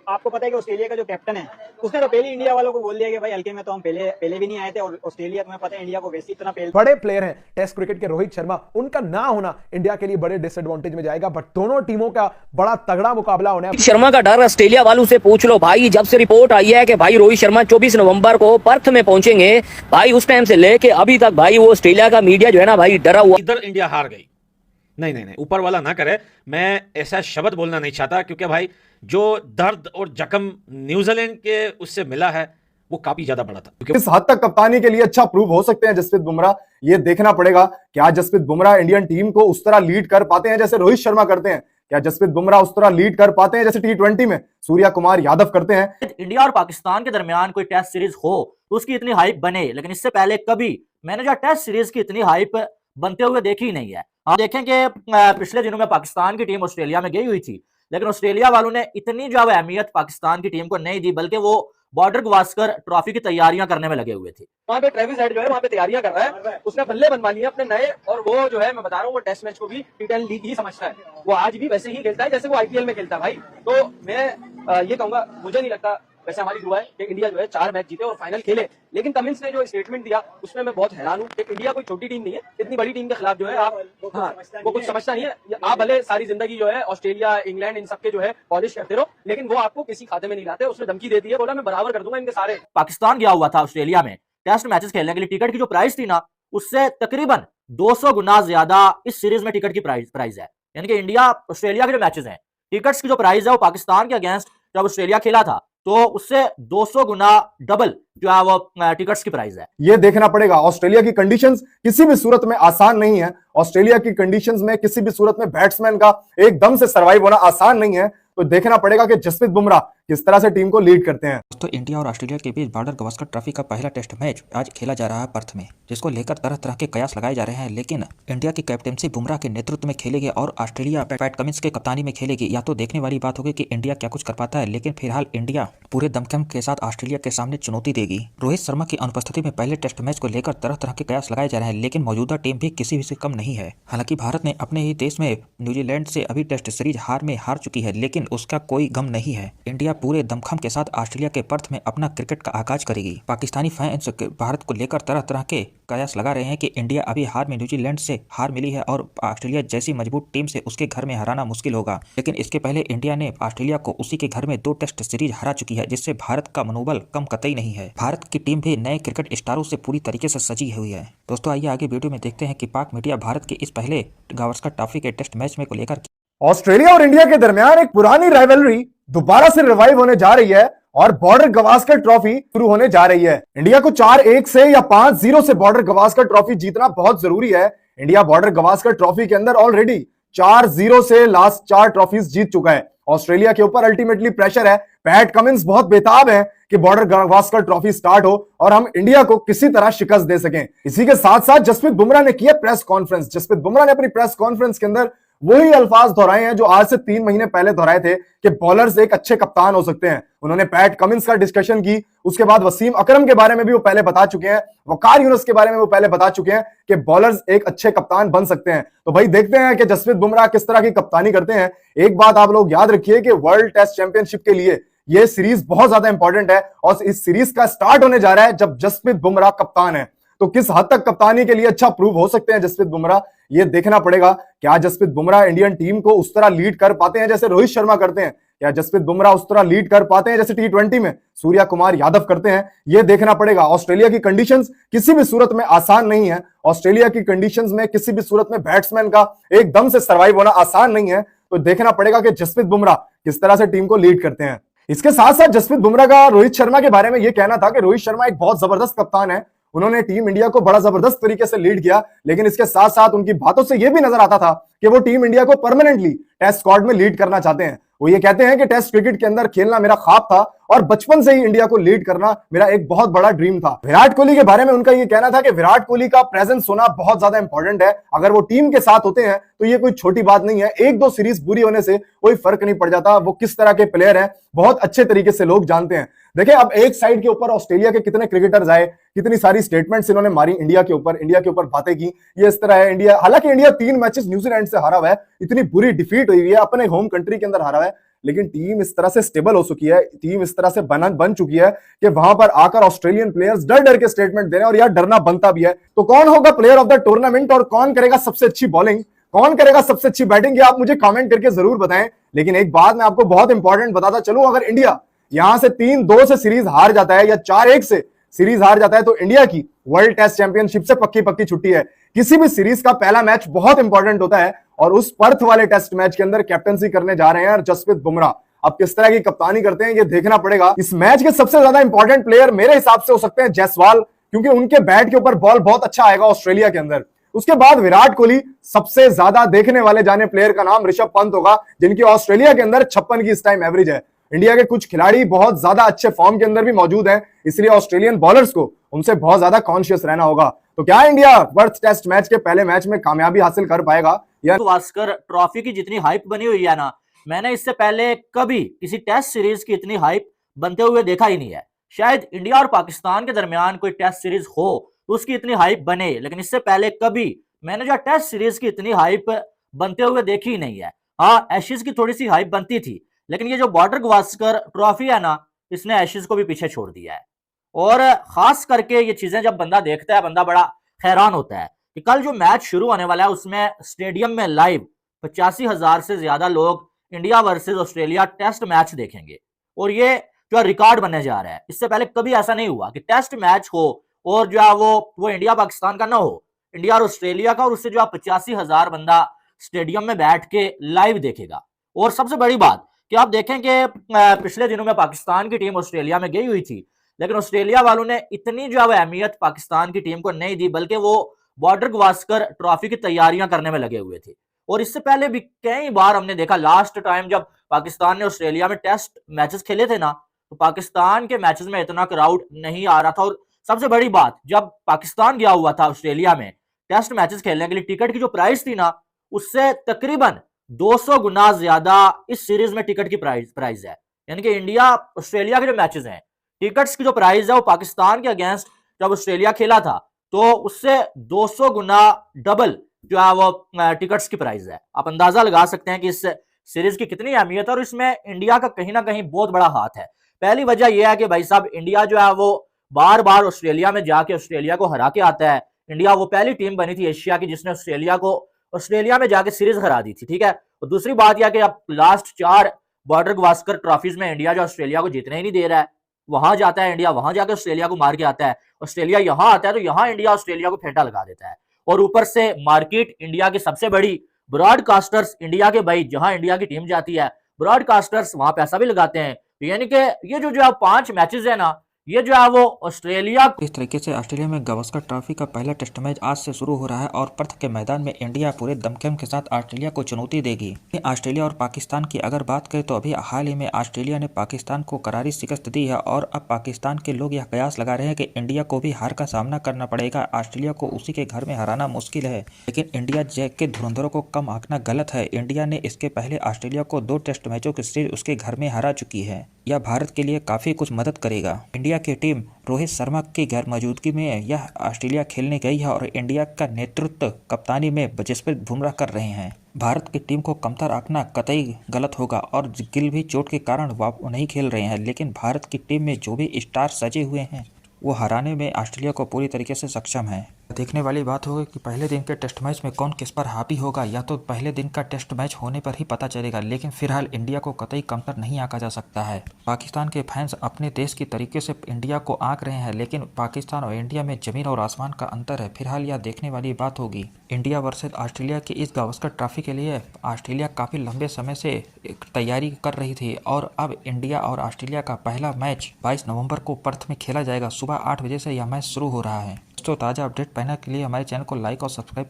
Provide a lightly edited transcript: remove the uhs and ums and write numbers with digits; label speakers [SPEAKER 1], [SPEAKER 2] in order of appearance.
[SPEAKER 1] आपको पता है कि ऑस्ट्रेलिया का जो कैप्टन है उसने तो पहले इंडिया वालों को बोल दिया कि भाई हल्के में तो हम पहले भी नहीं आए थे, और ऑस्ट्रेलिया तुम्हें पता है इंडिया को वैसे इतना पहले
[SPEAKER 2] बड़े प्लेयर हैं टेस्ट क्रिकेट के रोहित शर्मा, उनका ना होना इंडिया के लिए बड़े डिसएडवांटेज में जाएगा। बट दोनों टीमों का बड़ा तगड़ा मुकाबला होने है।
[SPEAKER 3] शर्मा का डर ऑस्ट्रेलिया वालों से पूछ लो भाई। जब से रिपोर्ट आई है कि भाई रोहित शर्मा 24 नवंबर को पर्थ में पहुंचेंगे, भाई उस टाइम से लेके अभी तक भाई वो ऑस्ट्रेलिया का मीडिया जो है ना भाई डरा हुआ।
[SPEAKER 4] इधर इंडिया हार गई। नहीं नहीं नहीं, ऊपर वाला ना करे, मैं ऐसा शब्द बोलना नहीं चाहता, क्योंकि भाई जो दर्द और जख्म न्यूजीलैंड के उससे मिला है वो काफी ज्यादा बड़ा था।
[SPEAKER 5] इस हद तक कप्तानी के लिए अच्छा प्रूव हो सकते हैं जसप्रीत बुमराह, ये देखना पड़ेगा। क्या जसप्रीत बुमराह इंडियन टीम को उस तरह लीड कर पाते हैं जैसे रोहित शर्मा करते हैं? क्या जसप्रीत बुमराह उस तरह लीड कर पाते हैं जैसे T20 में सूर्या कुमार यादव करते हैं?
[SPEAKER 6] इंडिया और पाकिस्तान के दरमियान कोई टेस्ट सीरीज हो तो उसकी इतनी हाइप बने, लेकिन इससे पहले कभी मैंने जो टेस्ट सीरीज की इतनी हाइप बनते हुए देखी ही नहीं है। आप देखें कि पिछले दिनों में पाकिस्तान की टीम ऑस्ट्रेलिया में गई हुई थी, लेकिन ऑस्ट्रेलिया वालों ने इतनी जो है अहमियत पाकिस्तान की टीम को नहीं दी, बल्कि वो बॉर्डर गवास्कर ट्रॉफी की तैयारियां करने में लगे हुए थे।
[SPEAKER 7] वहाँ पे ट्रेविस हेड जो है वहाँ पे तैयारियां कर रहा है, उसने बल्ले बनवा लिए अपने नए, और वो जो है मैं बता रहा हूँ वो टेस्ट मैच को भी T10 लीग ही समझता है। वो आज भी वैसे ही खेलता है जैसे वो IPL में खेलता है भाई। तो मैं ये कहूंगा, मुझे नहीं लगता, वैसे हमारी दुआ है कि इंडिया जो है 4 मैच जीते और फाइनल खेले। लेकिन कमिंस ने जो स्टेटमेंट दिया उसमें मैं बहुत हैरान हूँ कि इंडिया कोई छोटी टीम नहीं है, इतनी बड़ी टीम के खिलाफ जो है आप वो कुछ समझता नहीं है। आप भले सारी जिंदगी जो है ऑस्ट्रेलिया, इंग्लैंड, इन सबके जो है पॉलिश करते रहो, लेकिन वो आपको किसी खाते में नहीं लाते। उसने धमकी दे दी है, बोला मैं बराबर कर दूंगा इनके सारे।
[SPEAKER 6] पाकिस्तान गया हुआ था ऑस्ट्रेलिया में टेस्ट मैचेस खेलने के लिए। टिकट की जो प्राइस थी ना, उससे तकरीबन 200 गुना ज्यादा इस सीरीज में टिकट की प्राइस है। यानी कि इंडिया ऑस्ट्रेलिया के जो मैचेस हैं, टिकट्स की जो प्राइस है वो पाकिस्तान के अगेंस्ट जब ऑस्ट्रेलिया खेला था तो उससे 200 गुना डबल जो है वो टिकट्स की प्राइस है।
[SPEAKER 5] ये देखना पड़ेगा। ऑस्ट्रेलिया की कंडीशंस किसी भी सूरत में आसान नहीं है। ऑस्ट्रेलिया की कंडीशंस में किसी भी सूरत में बैट्समैन का एकदम से सर्वाइव होना आसान नहीं है। तो देखना पड़ेगा कि जसप्रीत बुमराह किस तरह से टीम को लीड करते हैं।
[SPEAKER 8] दोस्तों, इंडिया और ऑस्ट्रेलिया के बीच बॉर्डर गवास्कर ट्रॉफी का पहला टेस्ट मैच आज खेला जा रहा है पर्थ में, जिसको लेकर तरह तरह के कयास लगाए जा रहे हैं। लेकिन इंडिया की कैप्टेंसी बुमराह के नेतृत्व में खेलेगी और ऑस्ट्रेलिया पैट कमिंस के कप्तानी में खेलेगी। या तो देखने वाली बात होगी कि इंडिया क्या कुछ कर पाता है, लेकिन फिलहाल इंडिया पूरे दमखम के साथ ऑस्ट्रेलिया के सामने चुनौती देगी। रोहित शर्मा की अनुपस्थिति में पहले टेस्ट मैच को लेकर तरह तरह के कयास लगाए जा रहे हैं, लेकिन मौजूदा टीम भी किसी भी से कम नहीं है। हालांकि भारत ने अपने ही देश में न्यूजीलैंड से अभी टेस्ट सीरीज हार चुकी है, लेकिन उसका कोई गम नहीं है। इंडिया पूरे दमखम के साथ ऑस्ट्रेलिया के पर्थ में अपना क्रिकेट का आगाज करेगी। पाकिस्तानी फैंस भारत को लेकर तरह तरह के कयास लगा रहे हैं कि इंडिया अभी हार में न्यूजीलैंड से हार मिली है और ऑस्ट्रेलिया जैसी मजबूत टीम से उसके घर में हराना मुश्किल होगा। लेकिन इसके पहले इंडिया ने ऑस्ट्रेलिया को उसी के घर में 2 टेस्ट सीरीज हरा चुकी है, जिससे भारत का मनोबल कम कतई नहीं है। भारत की टीम भी नए क्रिकेट स्टारों से पूरी तरीके से सजी हुई है। दोस्तों, आइए आगे वीडियो में देखते हैं कि पाक मीडिया भारत के इस पहले गावस्कर ट्रॉफी के टेस्ट मैच में को लेकर
[SPEAKER 5] ऑस्ट्रेलिया और इंडिया के दरमियान एक पुरानी राइवलरी दोबारा से रिवाइव होने जा रही है और बॉर्डर गवास्कर ट्रॉफी शुरू होने जा रही है। इंडिया को 4-1 से या 5-0 से बॉर्डर गवास्कर ट्रॉफी जीतना बहुत जरूरी है। इंडिया बॉर्डर गवास्कर ट्रॉफी के अंदर ऑलरेडी 4-0 से लास्ट 4 ट्रॉफीज जीत चुका है। ऑस्ट्रेलिया के ऊपर अल्टीमेटली प्रेशर है। पैट कमिंस बहुत बेताब है कि बॉर्डर गवास्कर ट्रॉफी स्टार्ट हो और हम इंडिया को किसी तरह शिकस्त दे सकें। इसी के साथ साथ जसप्रीत बुमराह ने किया प्रेस कॉन्फ्रेंस। जसप्रीत बुमराह ने अपनी प्रेस कॉन्फ्रेंस के अंदर वही अल्फाज दोहराए हैं जो आज से 3 महीने पहले दोहराए थे कि बॉलर्स एक अच्छे कप्तान हो सकते हैं। उन्होंने पैट कमिंस का डिस्कशन की, उसके बाद वसीम अकरम के बारे में भी वो पहले बता चुके हैं, वकार यूनुस के बारे में वो पहले बता चुके हैं कि बॉलर्स एक अच्छे कप्तान बन सकते हैं। तो भाई देखते हैं कि जसप्रीत बुमराह किस तरह की कप्तानी करते हैं। एक बात आप लोग याद रखिए कि वर्ल्ड टेस्ट चैंपियनशिप के लिए ये सीरीज बहुत ज्यादा इंपॉर्टेंट है और इस सीरीज का स्टार्ट होने जा रहा है जब जसप्रीत बुमराह कप्तान है। तो किस हद तक कप्तानी के लिए अच्छा प्रूव हो सकते हैं जसप्रीत बुमराह, ये देखना पड़ेगा। क्या जसप्रीत बुमराह इंडियन टीम को उस तरह लीड कर पाते हैं जैसे रोहित शर्मा करते हैं? क्या जसप्रीत बुमराह उस तरह लीड कर पाते हैं जैसे T20 में सूर्या कुमार यादव करते हैं? ये देखना पड़ेगा। ऑस्ट्रेलिया की कंडीशंस किसी भी सूरत में आसान नहीं है। ऑस्ट्रेलिया की कंडीशंस में किसी भी सूरत में बैट्समैन का एकदम से सर्वाइव होना आसान नहीं है। तो देखना पड़ेगा कि जसप्रीत बुमराह किस तरह से टीम को लीड करते हैं। इसके साथ साथ जसप्रीत बुमराह का रोहित शर्मा के बारे में यह कहना था कि रोहित शर्मा एक बहुत जबरदस्त कप्तान है। उन्होंने टीम इंडिया को बड़ा जबरदस्त तरीके से लीड किया, लेकिन इसके साथ साथ उनकी बातों से यह भी नजर आता था कि वो टीम इंडिया को परमानेंटली टेस्ट स्क्वाड में लीड करना चाहते हैं। वो ये कहते हैं कि टेस्ट क्रिकेट के अंदर खेलना मेरा ख्वाब था और बचपन से ही इंडिया को लीड करना मेरा एक बहुत बड़ा ड्रीम था। विराट कोहली के बारे में उनका ये कहना था कि विराट कोहली का प्रेजेंस होना बहुत ज्यादा इंपॉर्टेंट है। अगर वो टीम के साथ होते हैं तो ये कोई छोटी बात नहीं है। 1-2 सीरीज बुरी होने से कोई फर्क नहीं पड़ जाता। वो किस तरह के प्लेयर हैं बहुत अच्छे तरीके से लोग जानते हैं। देखिए, अब एक साइड के ऊपर ऑस्ट्रेलिया के कितने क्रिकेटर्स आए, कितनी सारी स्टेटमेंट्स इन्होंने मारी इंडिया के ऊपर बातें की। ये इस तरह है इंडिया, हालांकि इंडिया 3 मैचेस न्यूजीलैंड से हारा हुआ है, इतनी बुरी डिफीट हुई है, अपने होम कंट्री के अंदर हारा हुआ है, लेकिन टीम इस तरह से स्टेबल हो चुकी है, टीम इस तरह से बन चुकी है कि वहां पर आकर ऑस्ट्रेलियन प्लेयर्स डर डर के स्टेटमेंट दे रहे हैं, और यार डरना बनता भी है। तो कौन होगा प्लेयर ऑफ द टूर्नामेंट और कौन करेगा सबसे अच्छी बॉलिंग, कौन करेगा सबसे अच्छी बैटिंग, ये आप मुझे कमेंट करके जरूर बताएं। लेकिन एक बात मैं आपको बहुत इंपॉर्टेंट बताता चलूं, अगर इंडिया यहां से 3-2 से सीरीज हार जाता है या 4-1 से सीरीज हार जाता है तो इंडिया की वर्ल्ड टेस्ट चैंपियनशिप से पक्की छुट्टी है। किसी भी सीरीज का पहला मैच बहुत इंपॉर्टेंट होता है, और उस पर्थ वाले टेस्ट मैच के अंदर कैप्टनसी करने जा रहे हैं जसप्रीत बुमराह। अब किस तरह की कप्तानी करते हैं ये देखना पड़ेगा। इस मैच के सबसे ज्यादा इंपॉर्टेंट प्लेयर मेरे हिसाब से हो सकते हैं जायसवाल, क्योंकि उनके बैट के ऊपर बॉल बहुत अच्छा आएगा ऑस्ट्रेलिया के अंदर। उसके बाद विराट कोहली, सबसे ज्यादा देखने वाले जाने प्लेयर का नाम ऋषभ पंत होगा, जिनकी ऑस्ट्रेलिया के अंदर 56 की इस टाइम एवरेज है। इंडिया के कुछ खिलाड़ी बहुत ज्यादा अच्छे फॉर्म के अंदर भी मौजूद हैं, इसलिए ऑस्ट्रेलियन बॉलर्स को उनसे बहुत ज्यादा कॉन्शियस रहना होगा। तो क्या इंडिया पर्थ टेस्ट मैच के पहले मैच में कामयाबी हासिल कर पाएगा? या
[SPEAKER 6] गावस्कर ट्रॉफी की जितनी हाइप बनी हुई है ना, मैंने इससे पहले कभी किसी टेस्ट सीरीज की इतनी हाइप बनते हुए देखा ही नहीं है। शायद इंडिया और पाकिस्तान के दरमियान कोई टेस्ट सीरीज हो तो उसकी इतनी हाइप बने, लेकिन इससे पहले कभी मैंने जो टेस्ट सीरीज की इतनी हाइप बनते हुए देखी ही नहीं है। हाँ, एशेज की थोड़ी सी हाइप बनती थी, लेकिन ये जो बॉर्डर गावस्कर ट्रॉफी है ना, इसने एशेज को भी पीछे छोड़ दिया है। और खास करके ये चीजें जब बंदा देखता है, बंदा बड़ा हैरान होता है कि कल जो मैच शुरू होने वाला है उसमें स्टेडियम में लाइव 85,000 से ज्यादा लोग India versus Australia test match देखेंगे, और ये जो रिकॉर्ड बनने जा रहा है। इससे पहले कभी ऐसा नहीं हुआ कि टेस्ट मैच हो और जो है वो इंडिया पाकिस्तान का ना हो, इंडिया और ऑस्ट्रेलिया का, और उससे जो 85,000 बंदा स्टेडियम में बैठ के लाइव देखेगा। और सबसे बड़ी बात कि आप देखें कि पिछले दिनों में पाकिस्तान की टीम ऑस्ट्रेलिया में गई हुई थी, लेकिन ऑस्ट्रेलिया वालों ने इतनी जो है वो अहमियत पाकिस्तान की टीम को नहीं दी, बल्कि वो बॉर्डर गावस्कर ट्रॉफी की तैयारियां करने में लगे हुए थे। और इससे पहले भी कई बार हमने देखा, लास्ट टाइम जब पाकिस्तान ने ऑस्ट्रेलिया में टेस्ट मैचेस खेले थे ना, तो पाकिस्तान के मैचेस में इतना क्राउड नहीं आ रहा था। और सबसे बड़ी बात, जब पाकिस्तान गया हुआ था ऑस्ट्रेलिया में टेस्ट मैचेस खेलने के लिए, टिकट की जो प्राइस थी ना, उससे तकरीबन 200 गुना ज्यादा इस सीरीज में टिकट की प्राइस है। यानी कि इंडिया ऑस्ट्रेलिया के जो मैचेस हैं, टिकट्स की जो प्राइस है वो पाकिस्तान के अगेंस्ट जब ऑस्ट्रेलिया खेला था तो उससे 200 गुना डबल जो है वो टिकट्स की प्राइस है। आप अंदाजा लगा सकते हैं कि इस सीरीज की कितनी अहमियत है, और इसमें इंडिया का कहीं ना कहीं बहुत बड़ा हाथ है। पहली वजह यह है कि भाई साहब, इंडिया जो है वो बार बार ऑस्ट्रेलिया में जाके ऑस्ट्रेलिया को हरा के आता है। इंडिया वो पहली टीम बनी थी एशिया की जिसने ऑस्ट्रेलिया में जाके सीरीज हरा दी थी, ठीक है। और दूसरी बात यह कि अब लास्ट 4 बॉर्डर गावस्कर ट्रॉफीज में इंडिया जो ऑस्ट्रेलिया को जीतने ही नहीं दे रहा है। वहां जाता है इंडिया, वहां जाकर ऑस्ट्रेलिया को मार के आता है, ऑस्ट्रेलिया यहां आता है तो यहां इंडिया ऑस्ट्रेलिया को फेंटा लगा देता है। और ऊपर से मार्केट इंडिया की सबसे बड़ी, ब्रॉडकास्टर्स इंडिया के, भाई जहां इंडिया की टीम जाती है ब्रॉडकास्टर्स वहां पैसा भी लगाते हैं। यानी कि ये जो 5 मैचेस है ना, ये जो है वो ऑस्ट्रेलिया।
[SPEAKER 8] इस तरीके से ऑस्ट्रेलिया में गावस्कर ट्रॉफी का पहला टेस्ट मैच आज से शुरू हो रहा है और पर्थ के मैदान में इंडिया पूरे दमखम के साथ ऑस्ट्रेलिया को चुनौती देगी। ऑस्ट्रेलिया और पाकिस्तान की अगर बात करें तो अभी हाल ही में ऑस्ट्रेलिया ने पाकिस्तान को करारी शिकस्त दी है, और अब पाकिस्तान के लोग यह कयास लगा रहे हैं कि इंडिया को भी हार का सामना करना पड़ेगा। ऑस्ट्रेलिया को उसी के घर में हराना मुश्किल है, लेकिन इंडिया के धुरंधरों को कम आंकना गलत है। इंडिया ने इसके पहले ऑस्ट्रेलिया को 2 टेस्ट मैचों की सीरीज उसके घर में हरा चुकी है। यह भारत के लिए काफी कुछ मदद करेगा। इंडिया की टीम रोहित शर्मा की गैर मौजूदगी में यह ऑस्ट्रेलिया खेलने गई है, और इंडिया का नेतृत्व कप्तानी में जसप्रीत बुमराह कर रहे हैं। भारत की टीम को कमतर आंकना कतई गलत होगा, और गिल भी चोट के कारण नहीं खेल रहे हैं, लेकिन भारत की टीम में जो भी स्टार सजे हुए हैं वो हराने में ऑस्ट्रेलिया को पूरी तरीके से सक्षम है। देखने वाली बात होगी कि पहले दिन के टेस्ट मैच में कौन किस पर हावी होगा, या तो पहले दिन का टेस्ट मैच होने पर ही पता चलेगा। लेकिन फिलहाल इंडिया को कतई कमतर नहीं आंका जा सकता है। पाकिस्तान के फैंस अपने देश की तरीके से इंडिया को आंक रहे हैं, लेकिन पाकिस्तान और इंडिया में जमीन और आसमान का अंतर है। फिलहाल यह देखने वाली बात होगी। इंडिया वर्सेज ऑस्ट्रेलिया की इस गावस्कर ट्रॉफी के लिए ऑस्ट्रेलिया काफ़ी लंबे समय से तैयारी कर रही थी, और अब इंडिया और ऑस्ट्रेलिया का पहला मैच 22 नवंबर को पर्थ में खेला जाएगा। सुबह 8 बजे से यह मैच शुरू हो रहा है। दोस्तों, ताज़ा अपडेट पाने के लिए हमारे चैनल को लाइक और सब्सक्राइब